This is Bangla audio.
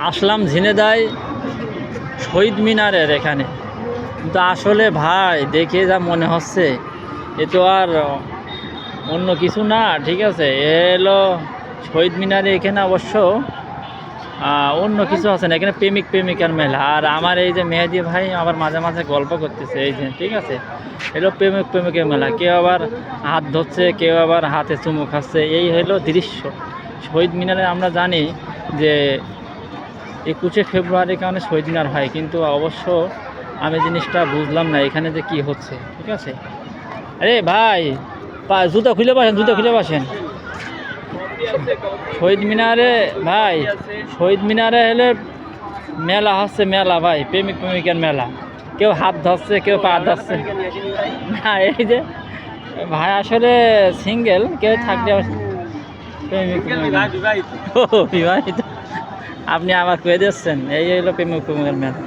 আসলাম ঝিনেদাই শহীদ মিনারের এখানে, কিন্তু আসলে ভাই দেখে যা মনে হচ্ছে এ তো আর অন্য কিছু না। ঠিক আছে, এ হলো শহীদ মিনারে। এখানে অবশ্য অন্য কিছু আছে না, এখানে প্রেমিক প্রেমিকার মেলা। আর আমার এই যে মেহেদি ভাই আবার মাঝে মাঝে গল্প করতেছে, এই যে ঠিক আছে, এলো প্রেমিক প্রেমিকের মেলা। কেউ আবার হাত ধরছে, কেউ আবার হাতে চুমু খাচ্ছে, এই হলো দৃশ্য শহীদ মিনারে। আমরা জানি যে 21শে ফেব্রুয়ারির কারণে শহীদ মিনার হয়, কিন্তু অবশ্য আমি জিনিসটা বুঝলাম না এখানে যে কি হচ্ছে। ঠিক আছে, আরে ভাই জুতো খুলে বসেন, জুতো খুলে বসেন। শহীদ মিনারে ভাই, শহীদ মিনারে হলে মেলা হচ্ছে, মেলা ভাই, প্রেমিক প্রেমিকার মেলা। কেউ হাত ধরছে, কেউ পা ধরছে। না এই যে ভাই আসলে সিঙ্গেল, কেউ থাকলে প্রেমিক ও বিবাহিত। আপনি আবার কয়ে দিচ্ছেন এই হলো প্রেমিক প্রেমিকার মেলা।